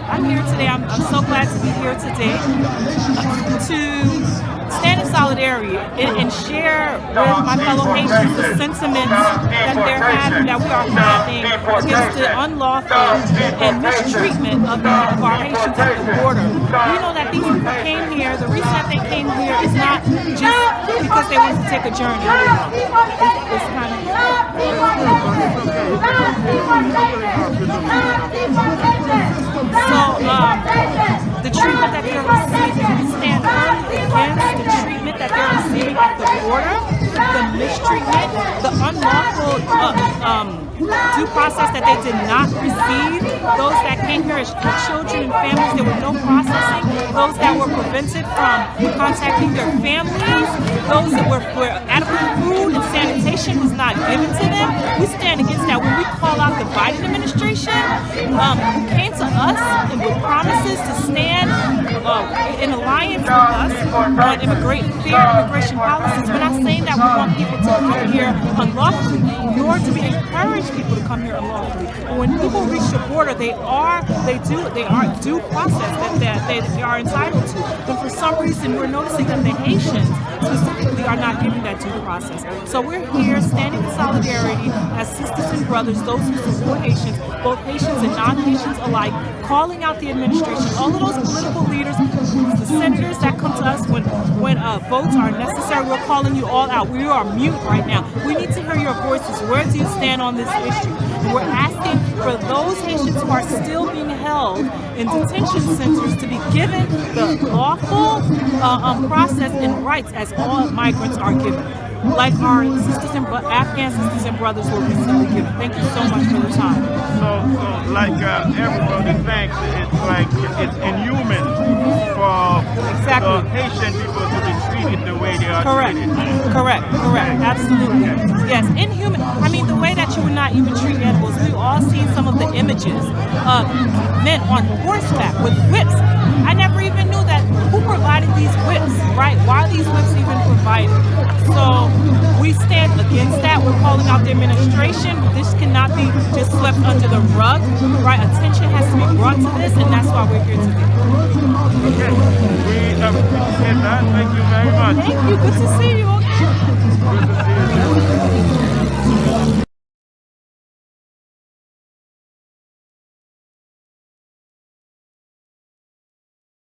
I'm here today. I'm so glad to be here today to stand in solidarity and share with my fellow Haitians the sentiments that we are having against the unlawful and mistreatment of our Haitians at the border. We know that these people came here. The reason that they came here is not just because they wanted to take a journey. It's kind of the treatment that they're receiving, we stand firmly against the treatment that they're receiving at the border, the mistreatment, the unlawful due process that they did not receive. Those that came here as children and families, there was no processing. Those that were prevented from contacting their families, those that were adequate food and sanitation was not given to them. We stand against that. When we call out the Biden administration, who came to us and with promises to stand in alliance with us on fair immigration policies. We're not saying that we want people to come here unlawfully, nor do we encourage people to come here unlawfully. But when people reach the border, they are due process that they are entitled to. But for some reason, we're noticing that the Haitians specifically are not giving that due process. So we're here standing in solidarity as sisters and brothers, those who support Haitians, both Haitians and non-Haitians alike, calling out the administration, all of those political leaders, the senators that come to us when votes are necessary. We're calling you all out. We are mute right now. We need to hear your voices. Where do you stand on this issue? And we're asking for those Haitians who are still being held in detention centers to be given the lawful process and rights as all migrants are given, like our Afghan sisters and brothers were recently given. Thank you so much for the time. So like everybody thinks it's inhuman for the Haitian people to be treated the way they are treated. Correct. Absolutely. Yes, inhuman. I mean, the way that you would not even treat animals. We've all seen some of the images of men on horseback with whips. I never even knew that. Who provided these whips, right? Why are these whips even provided? So we stand against that. We're calling out the administration. This cannot be just swept under the rug, right? Attention has to be brought to this, and that's why we're here today. Okay, we appreciate that. Thank you very much. Thank you. Good to see you again. Good to see you.